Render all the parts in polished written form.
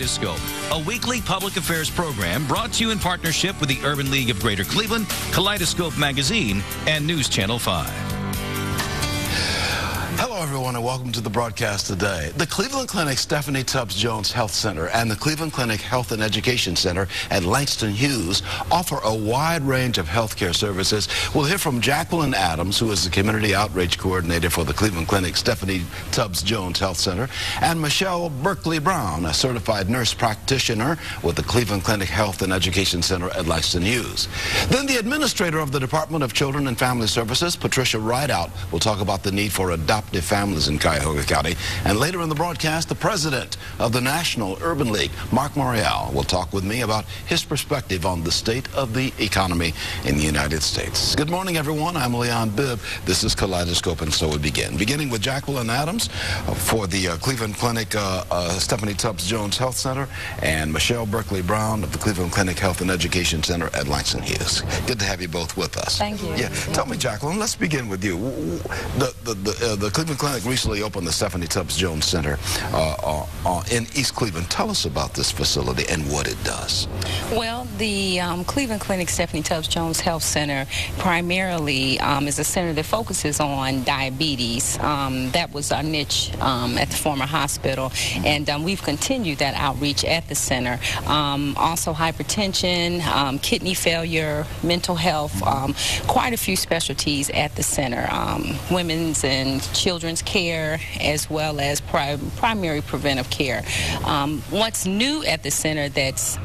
Kaleidoscope, a weekly public affairs program brought to you in partnership with the Urban League of Greater Cleveland, Kaleidoscope Magazine, and News Channel 5. Hello, everyone, and welcome to the broadcast today. The Cleveland Clinic Stephanie Tubbs Jones Health Center and the Cleveland Clinic Health and Education Center at Langston Hughes offer a wide range of health care services. We'll hear from Jacqueline Adams, who is the Community Outreach Coordinator for the Cleveland Clinic Stephanie Tubbs Jones Health Center, and Michelle Berkeley Brown, a certified nurse practitioner with the Cleveland Clinic Health and Education Center at Langston Hughes. Then the administrator of the Department of Children and Family Services, Patricia Wrightout, will talk about the need for adoptive families in Cuyahoga County. And later in the broadcast, the president of the National Urban League, Marc Morial, will talk with me about his perspective on the state of the economy in the United States. Good morning, everyone. I'm Leon Bibb. This is Kaleidoscope, and so we begin. Beginning with Jacqueline Adams for the Cleveland Clinic Stephanie Tubbs Jones Health Center, and Michelle Berkeley Brown of the Cleveland Clinic Health and Education Center at Langston Hughes. Good to have you both with us. Thank you. Yeah. Tell me, Jacqueline, let's begin with you. The Cleveland Clinic recently opened the Stephanie Tubbs Jones Center in East Cleveland. Tell us about this facility and what it does. Well, the Cleveland Clinic Stephanie Tubbs Jones Health Center primarily is a center that focuses on diabetes. That was our niche at the former hospital, and we've continued that outreach at the center. Also hypertension, kidney failure, mental health, quite a few specialties at the center. Women's and children's care, as well as primary preventive care. What's new at the center that's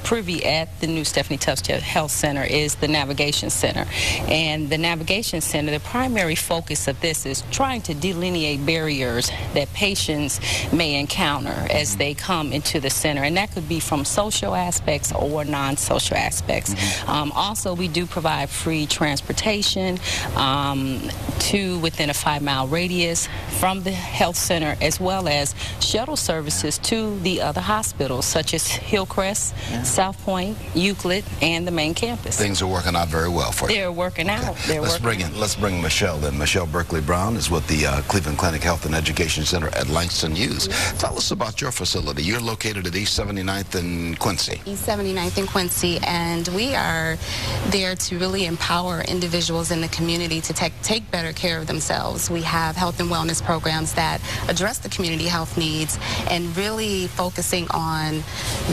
privy at the new Stephanie Tubbs Health Center is the Navigation Center. And the Navigation Center, the primary focus of this is trying to delineate barriers that patients may encounter as they come into the center. And that could be from social aspects or non-social aspects. Also, we do provide free transportation to within a 5-mile radius from the health center, as well as shuttle services to the other hospitals, such as Hillcrest, South Point, Euclid, and the main campus. Things are working out very well for you. They're working out. Let's bring Michelle then. Michelle Berkeley Brown is with the Cleveland Clinic Health and Education Center at Langston Hughes. Tell us about your facility. You're located at East 79th and Quincy. East 79th and Quincy, and we are there to really empower individuals in the community to take better care of themselves. We have health and wellness programs that address the community health needs and really focusing on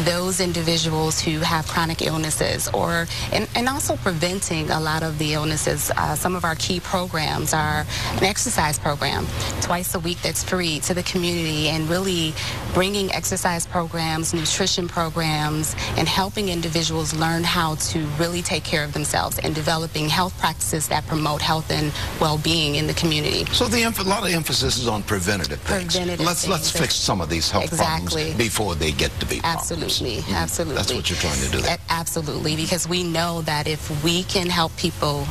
those individuals who have chronic illnesses and also preventing a lot of the illnesses. Some of our key programs are an exercise program twice a week that's free to the community, and really bringing exercise programs, nutrition programs, and helping individuals learn how to really take care of themselves and developing health practices that promote health and well-being in the community. So a lot of emphasis is on preventative things. Let's fix some of these health problems before they get to be problems. Absolutely. That's what you're trying to do there. Absolutely, because we know that if we can help people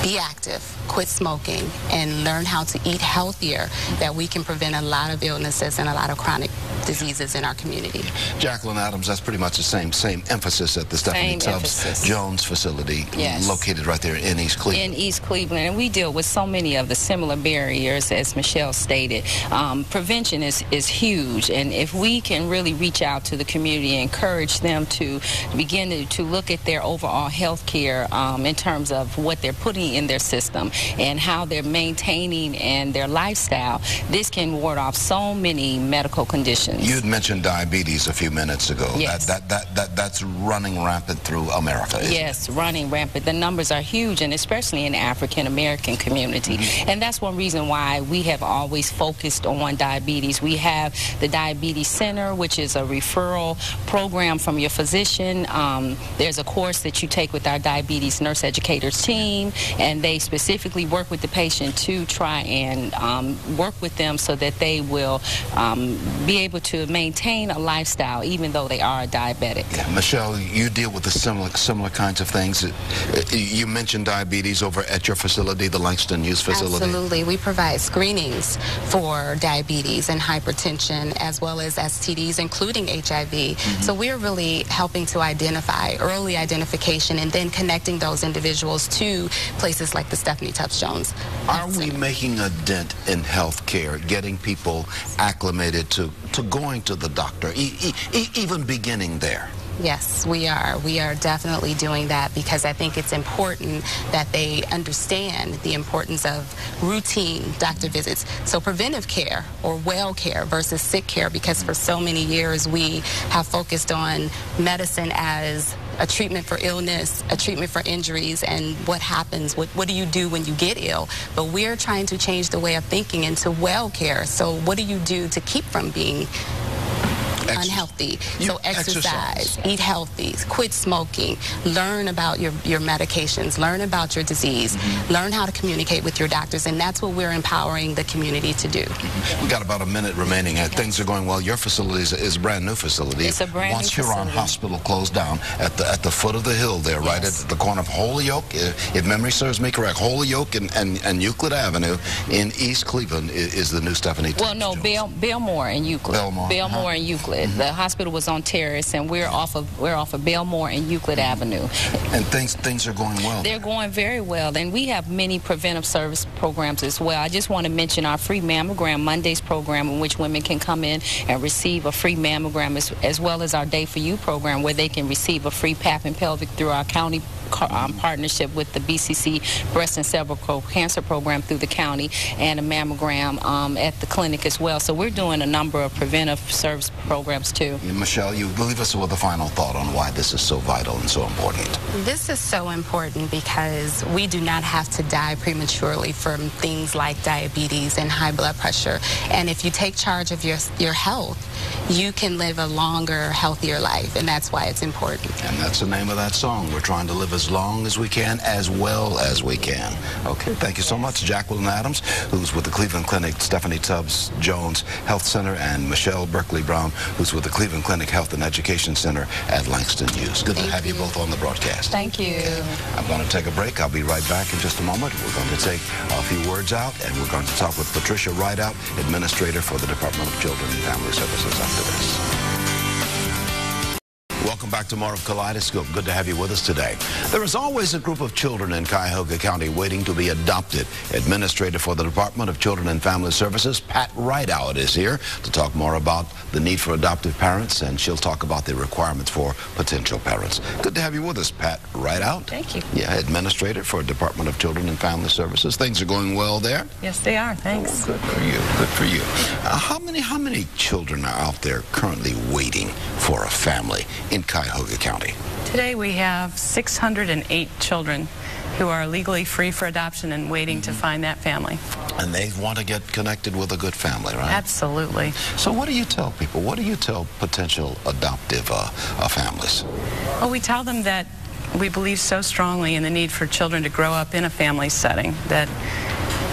be active, quit smoking, and learn how to eat healthier, that we can prevent a lot of illnesses and a lot of chronic diseases in our community. Jacqueline Adams, that's pretty much the same emphasis at the Stephanie Tubbs Jones facility, located right there in East Cleveland. In East Cleveland, and we deal with so many of the similar barriers, as Michelle stated. Prevention is huge, and if we can really reach out to the community and encourage them to begin to look at their overall health care in terms of what they're putting in their system and how they're maintaining and their lifestyle, this can ward off so many medical conditions. You had mentioned diabetes a few minutes ago. Yes. That's running rampant through America, isn't it? Running rampant. The numbers are huge, and especially in the African-American community. And that's one reason why we have always focused on diabetes. We have the Diabetes Center, which is a referral program from your physician. There's a course that you take with our diabetes nurse educators team, and they specifically work with the patient to try and work with them so that they will be able to maintain a lifestyle even though they are diabetic. Yeah. Michelle, you deal with the similar kinds of things. You mentioned diabetes over at your facility, the Langston Hughes facility. Absolutely. We provide screenings for diabetes and hypertension, as well as STDs, including HIV. So we're really helping to identify early identification and then connecting those individuals to places like the Stephanie Tubbs Jones. Are we making a dent in health care, getting people acclimated to going to the doctor, even beginning there? Yes, we are. We are definitely doing that because I think it's important that they understand the importance of routine doctor visits. So preventive care or well care versus sick care, because for so many years we have focused on medicine as a treatment for illness, a treatment for injuries, and what happens, what do you do when you get ill? But we're trying to change the way of thinking into well care. So what do you do to keep from being unhealthy? So exercise, eat healthy, quit smoking, learn about your medications, learn about your disease, learn how to communicate with your doctors, and that's what we're empowering the community to do. We got about a minute remaining. Things are going well. Your facility is a brand new facility. It's a brand new facility. Once Huron Hospital closed down at the foot of the hill there, right at the corner of Holyoke, if memory serves me correct, Holyoke and Euclid Avenue in East Cleveland is the new Stephanie Tubbs Well, no, Belmore and Euclid. Belmore and Euclid. The hospital was on Terrace, and we're off of Belmore and Euclid Avenue. And things are going well. They're going very well, and we have many preventive service programs as well. I just want to mention our free mammogram Mondays program, in which women can come in and receive a free mammogram, as well as our Day for You program, where they can receive a free pap and pelvic through our county partnership with the BCC Breast and Cervical Cancer Program through the county, and a mammogram at the clinic as well. So we're doing a number of preventive service programs too. Michelle, you leave us with a final thought on why this is so vital and so important. This is so important because we do not have to die prematurely from things like diabetes and high blood pressure. And if you take charge of your health, you can live a longer, healthier life, and that's why it's important. And that's the name of that song. We're trying to live as long as we can, as well as we can. Okay, thank you so much, Jacqueline Adams, who's with the Cleveland Clinic Stephanie Tubbs Jones Health Center, and Michelle Berkeley Brown, who's with the Cleveland Clinic Health and Education Center at Langston Hughes. Good to have you both on the broadcast. Thank you. Okay. I'm going to take a break. I'll be right back in just a moment. We're going to take a few words out, and we're going to talk with Patricia Wrightout, Administrator for the Department of Children and Family Services, after this. Welcome back to more of Kaleidoscope. Good to have you with us today. There is always a group of children in Cuyahoga County waiting to be adopted. Administrator for the Department of Children and Family Services, Pat Wrightout, is here to talk more about the need for adoptive parents, and she'll talk about the requirements for potential parents. Good to have you with us, Pat Wrightout. Thank you. Yeah, Administrator for Department of Children and Family Services. Things are going well there? Yes, they are. Thanks. Good for you. Good for you. How many children are out there currently waiting for a family in Cuyahoga County? Today we have 608 children who are legally free for adoption and waiting to find that family. And they want to get connected with a good family, right? Absolutely. So what do you tell people? What do you tell potential adoptive families? Well, we tell them that we believe so strongly in the need for children to grow up in a family setting, that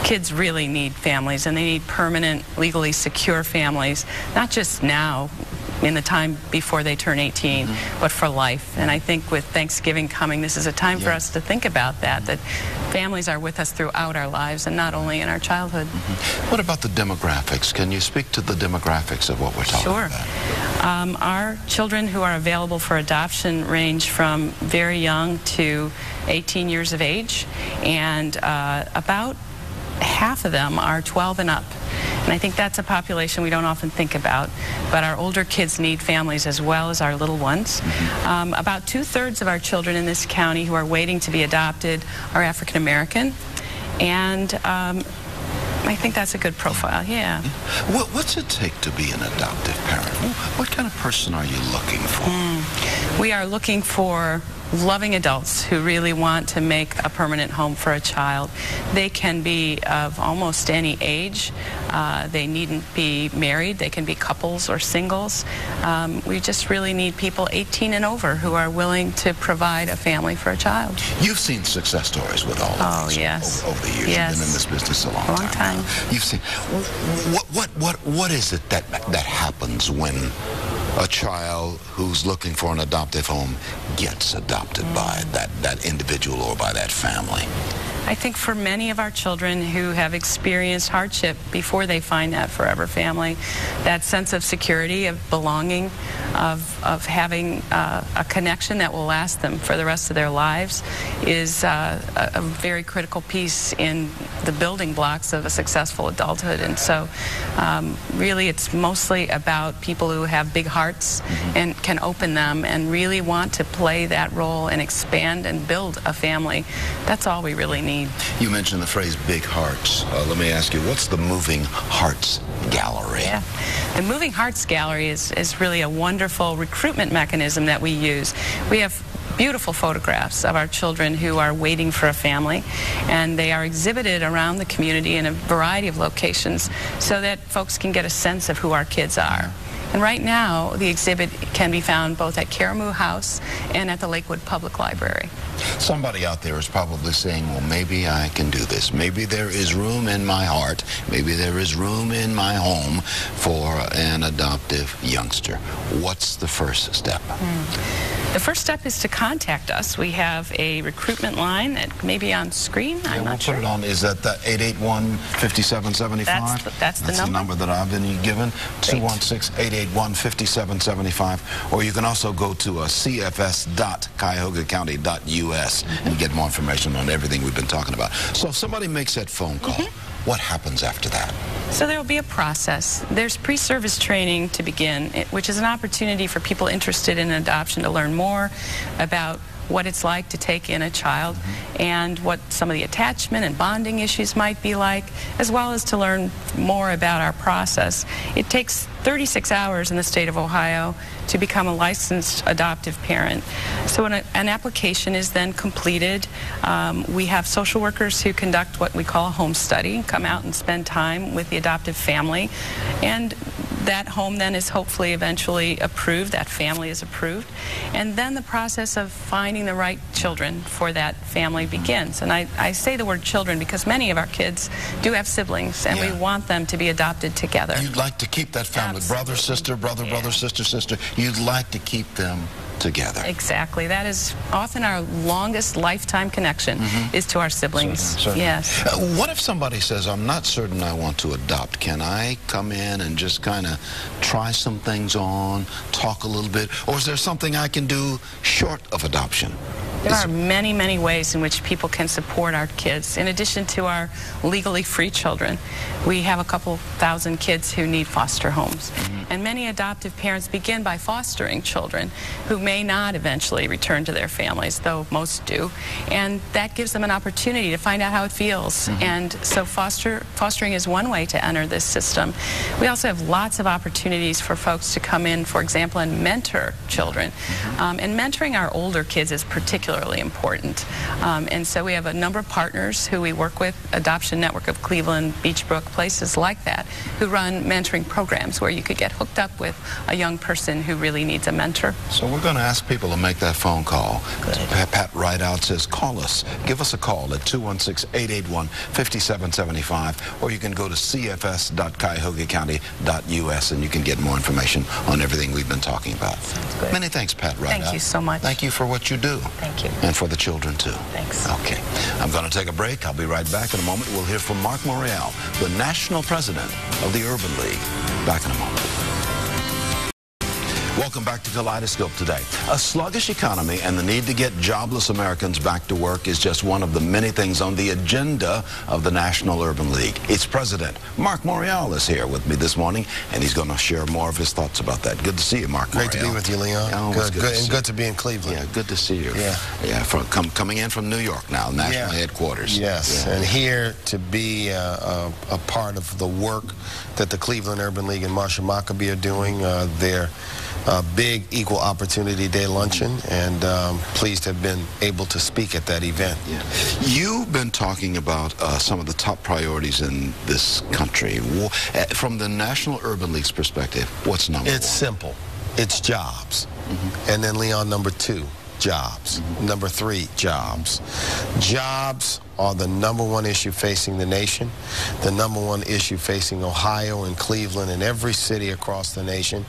kids really need families, and they need permanent, legally secure families, not just now, in the time before they turn 18, but for life. And I think with Thanksgiving coming, this is a time for us to think about that families are with us throughout our lives and not only in our childhood. What about the demographics? Can you speak to the demographics of what we're talking about? Sure. Our children who are available for adoption range from very young to 18 years of age, and about half of them are 12 and up. And I think that's a population we don't often think about. But our older kids need families as well as our little ones. About 2/3 of our children in this county who are waiting to be adopted are African American. And I think that's a good profile, yeah. What's it take to be an adoptive parent? What kind of person are you looking for? We are looking for loving adults who really want to make a permanent home for a child. They can be of almost any age. They needn't be married. They can be couples or singles. We just really need people 18 and over who are willing to provide a family for a child. You've seen success stories with all of these over the years. Yes. You've been in this business a long time. You've seen what is it that happens when a child who's looking for an adoptive home gets adopted by that individual or by that family? I think for many of our children who have experienced hardship before they find that forever family, that sense of security, of belonging, of having a connection that will last them for the rest of their lives is a very critical piece in the building blocks of a successful adulthood. And so really it's mostly about people who have big hearts and can open them and really want to play that role and expand and build a family. That's all we really need. You mentioned the phrase big hearts. Let me ask you, what's the Moving Hearts Gallery? Yeah. The Moving Hearts Gallery is really a wonderful recruitment mechanism that we use. We have beautiful photographs of our children who are waiting for a family, and they are exhibited around the community in a variety of locations so that folks can get a sense of who our kids are. And right now, the exhibit can be found both at Karamu House and at the Lakewood Public Library. Somebody out there is probably saying, well, maybe I can do this. Maybe there is room in my heart. Maybe there is room in my home for an adoptive youngster. What's the first step? The first step is to contact us. We have a recruitment line that may be on screen. I'm not sure. We'll put it on. Is that the 881-5775? That's the number that I've been given, 216-881-5775. Or you can also go to cfs.cuyahoga-county.us and get more information on everything we've been talking about. So if somebody makes that phone call, what happens after that? So there will be a process. There's pre-service training to begin, which is an opportunity for people interested in adoption to learn more about what it's like to take in a child and what some of the attachment and bonding issues might be like, as well as to learn more about our process. It takes 36 hours in the state of Ohio to become a licensed adoptive parent. So when an application is then completed, we have social workers who conduct what we call a home study, come out and spend time with the adoptive family, and that home then is hopefully eventually approved, that family is approved, and then the process of finding the right children for that family begins. And I say the word children because many of our kids do have siblings, and we want them to be adopted together. You'd like to keep that family, brother, sister, brother, brother, sister, sister. You'd like to keep them together. Exactly. That is often our longest lifetime connection is to our siblings. Certainly. Yes. What if somebody says, I'm not certain I want to adopt? Can I come in and just kind of try some things on, talk a little bit? Or is there something I can do short of adoption? There are many, many ways in which people can support our kids. In addition to our legally free children, we have a couple thousand kids who need foster homes. And many adoptive parents begin by fostering children who may not eventually return to their families, though most do. And that gives them an opportunity to find out how it feels. And so fostering is one way to enter this system. We also have lots of opportunities for folks to come in, for example, and mentor children. And mentoring our older kids is particularly important. And so we have a number of partners who we work with, Adoption Network of Cleveland, Beachbrook, places like that, who run mentoring programs where you could get hooked up with a young person who really needs a mentor. So we're going to ask people to make that phone call. Pat Wrightout says, call us. Give us a call at 216-881-5775, or you can go to cfs.cuyahoga-county.us and you can get more information on everything we've been talking about. Many thanks, Pat Wrightout. Thank you so much. Thank you for what you do. Thank you. And for the children, too. Thanks. Okay. I'm going to take a break. I'll be right back in a moment. We'll hear from Marc Morial, the national president of the Urban League. Back in a moment. Welcome back to Kaleidoscope today. A sluggish economy and the need to get jobless Americans back to work is just one of the many things on the agenda of the National Urban League. Its president, Marc Morial, is here with me this morning, and he's going to share more of his thoughts about that. Good to see you, Marc Morial. Great to be with you, Leon. Good to be in Cleveland. Yeah, good to see you. Yeah, coming in from New York now, national headquarters. Yes, and here to be a part of the work that the Cleveland Urban League and Marcia McAbee are doing. They're big Equal Opportunity Day luncheon, and pleased to have been able to speak at that event. You've been talking about some of the top priorities in this country. From the National Urban League's perspective, what's number one? It's simple. It's jobs. And then, Leon, number two, jobs. Number 3, jobs. Jobs are the #1 issue facing the nation, the #1 issue facing Ohio and Cleveland and every city across the nation,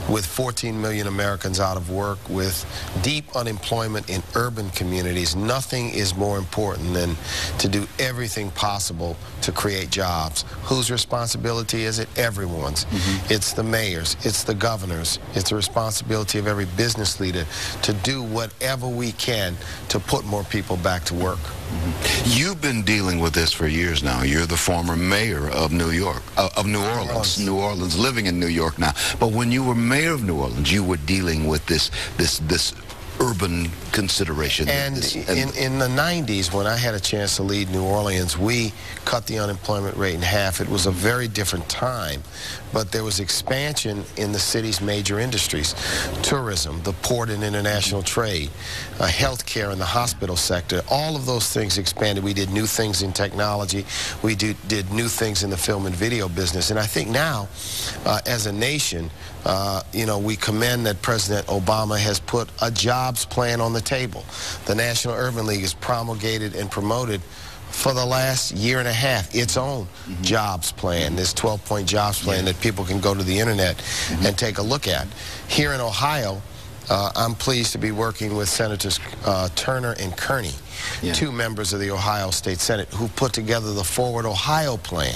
with 14 million Americans out of work, with deep unemployment in urban communities. Nothing is more important than to do everything possible to create jobs. Whose responsibility is it? Everyone's. It's the mayors, it's the governors, it's the responsibility of every business leader to do whatever we can to put more people back to work. You've been dealing with this for years now. You're the former mayor of New Orleans, living in New York now. But when you were mayor of New Orleans, you were dealing with this urban consideration. And in the 90s, when I had a chance to lead New Orleans, we cut the unemployment rate in half. It was a very different time, but there was expansion in the city's major industries: tourism, the port and international trade, healthcare and the hospital sector. All of those things expanded. We did new things in technology. We did new things in the film and video business. And I think now, as a nation, we commend that President Obama has put a jobs plan on the table. The National Urban League has promulgated and promoted for the last year and a half its own jobs plan, this 12-point jobs plan that people can go to the internet and take a look at. Here in Ohio, I'm pleased to be working with Senators Turner and Kearney, 2 members of the Ohio State Senate, who put together the Forward Ohio Plan,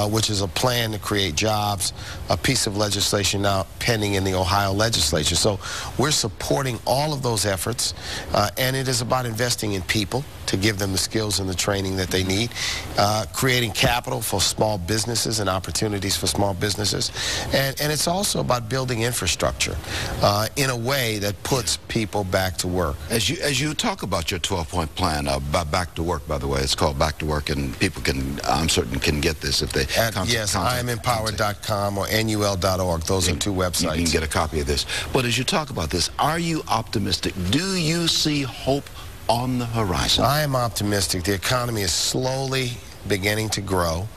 which is a plan to create jobs, a piece of legislation now pending in the Ohio legislature. So we're supporting all of those efforts, and it is about investing in people to give them the skills and the training that they need, creating capital for small businesses and opportunities for small businesses, and it's also about building infrastructure in a way that puts people back to work. As you talk about your 12-point plan, back to work, by the way, it's called Back to Work, and people can, I'm certain, can get this if they yes, IamEmpowered.com or NUL.org. Those are 2 websites. You can get a copy of this. But as you talk about this, are you optimistic? Do you see hope on the horizon? I am optimistic. The economy is slowly beginning to grow,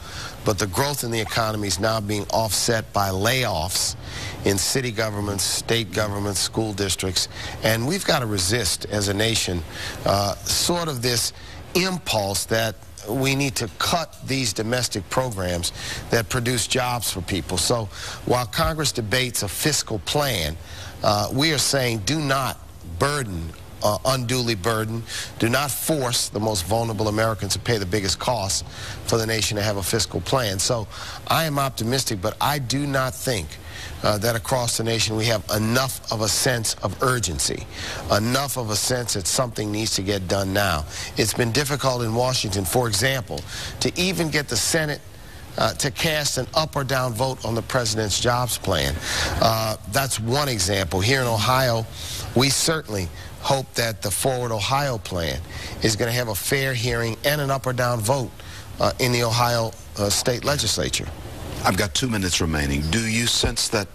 but the growth in the economy is now being offset by layoffs in city governments, state governments, school districts, and we've got to resist as a nation sort of this impulse that we need to cut these domestic programs that produce jobs for people. So while Congress debates a fiscal plan, we are saying do not unduly burden. Do not force the most vulnerable Americans to pay the biggest costs for the nation to have a fiscal plan. So I am optimistic, but I do not think that across the nation we have enough of a sense of urgency, enough of a sense that something needs to get done now. It's been difficult in Washington, for example, to even get the Senate to cast an up or down vote on the president's jobs plan. That's one example. Here in Ohio, we certainly hope that the Forward Ohio plan is going to have a fair hearing and an up or down vote in the Ohio state legislature. I've got 2 minutes remaining. Do you sense that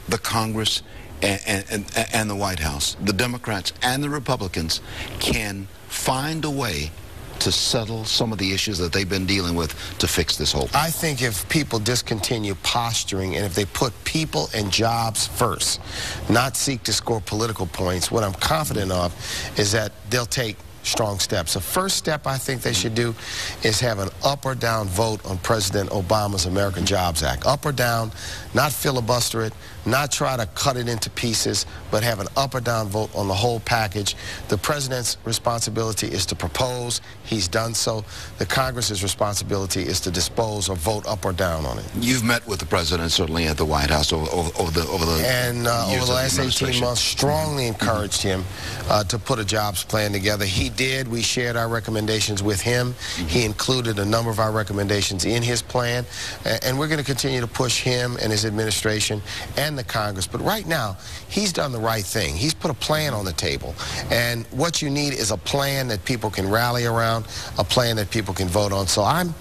the Congress and the White House, the Democrats and the Republicans, can find a way to settle some of the issues that they've been dealing with to fix this whole thing? I think if people discontinue posturing and if they put people and jobs first, not seek to score political points, what I'm confident of is that they'll take strong steps. The first step I think they should do is have an up or down vote on President Obama's American Jobs Act. Up or down, not filibuster it, not try to cut it into pieces, but have an up or down vote on the whole package. The president's responsibility is to propose. He's done so. The Congress's responsibility is to dispose or vote up or down on it. You've met with the president, certainly at the White House, over the last 18 months, strongly encouraged him to put a jobs plan together. He did. We shared our recommendations with him. He included a number of our recommendations in his plan, and we're going to continue to push him and his administration and the Congress. But right now, he's done the right thing. He's put a plan on the table, and what you need is a plan that people can rally around, a plan that people can vote on. So I'm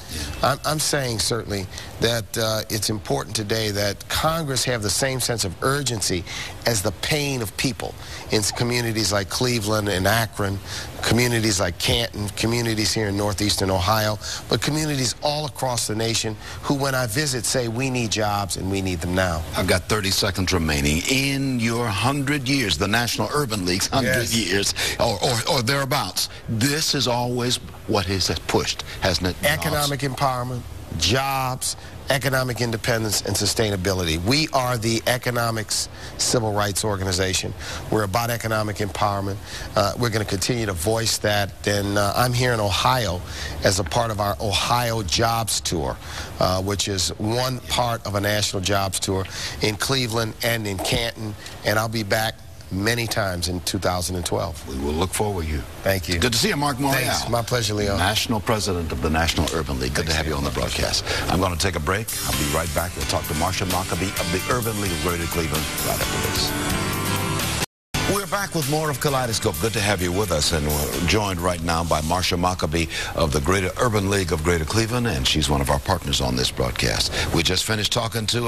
saying certainly that it's important today that Congress have the same sense of urgency as the pain of people in communities like Cleveland and Akron, communities communities like Canton, communities here in northeastern Ohio, but communities all across the nation who, when I visit, say we need jobs and we need them now. I've got 30 seconds remaining. In your 100 years, the National Urban League's 100 years, or thereabouts, this is always what has pushed, hasn't it? Economic empowerment, jobs, economic independence, and sustainability. We are the economics civil rights organization. We're about economic empowerment. We're going to continue to voice that. And I'm here in Ohio as a part of our Ohio Jobs Tour, which is one part of a national jobs tour in Cleveland and in Canton. And I'll be back many times in 2012. We will look forward to you. Thank you. Good to see you, Marc Morial. Thanks. My pleasure, Leo. National President of the National Urban League. Good to have you on the broadcast. I'm going to take a break. I'll be right back. We'll talk to Marcia McAbee of the Urban League of Greater Cleveland right after this. We're back with more of Kaleidoscope. Good to have you with us, and we're joined right now by Marcia McAbee of the Greater Urban League of Greater Cleveland, and she's one of our partners on this broadcast. We just finished talking to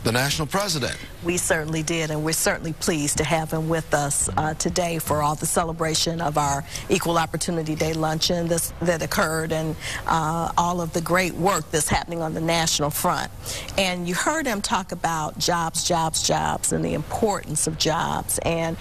the national president. We certainly did, and we're certainly pleased to have him with us today for all the celebration of our Equal Opportunity Day luncheon that occurred, and all of the great work that's happening on the national front. And you heard him talk about jobs, jobs, jobs, and the importance of jobs. And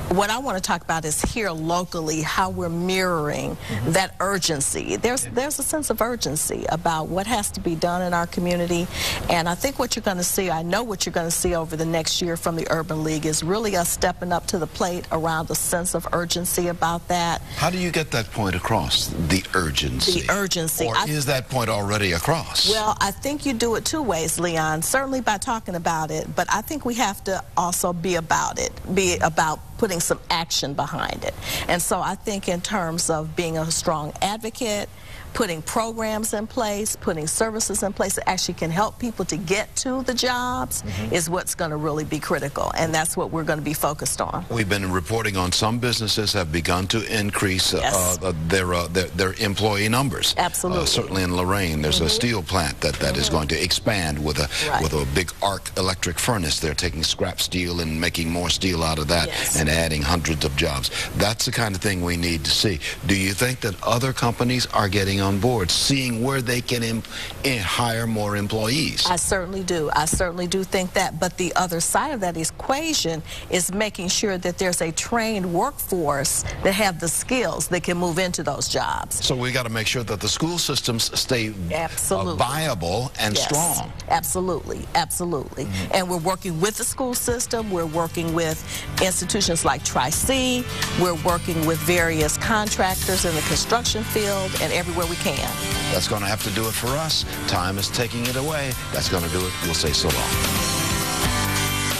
what I want to talk about is here locally, how we're mirroring that urgency. There's a sense of urgency about what has to be done in our community, and I think what you're going to see, I know what you're going to see over the next year from the Urban League is really us stepping up to the plate around the sense of urgency about that. How do you get that point across, the urgency? The urgency. Or is that point already across? Well, I think you do it two ways, Leon, certainly by talking about it, but I think we have to also be about it, be about putting some action behind it. And so I think in terms of being a strong advocate, putting programs in place, putting services in place that actually can help people to get to the jobs is what's going to really be critical, and that's what we're going to be focused on. We've been reporting on some businesses have begun to increase their employee numbers. Absolutely. Certainly in Lorraine, there's a steel plant that is going to expand with a big arc electric furnace. They're taking scrap steel and making more steel out of that and adding hundreds of jobs. That's the kind of thing we need to see. Do you think that other companies are getting on board, seeing where they can hire more employees? I certainly do. I certainly do think that. But the other side of that equation is making sure that there's a trained workforce that have the skills that can move into those jobs. So we got to make sure that the school systems stay viable and strong. Absolutely. Absolutely. And we're working with the school system. We're working with institutions like Tri-C. We're working with various contractors in the construction field and everywhere we can. That's going to have to do it for us. Time is taking it away. That's going to do it. We'll say so long.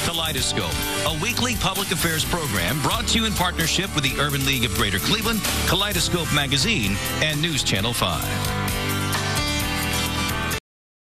Kaleidoscope, a weekly public affairs program brought to you in partnership with the Urban League of Greater Cleveland, Kaleidoscope Magazine, and News Channel 5.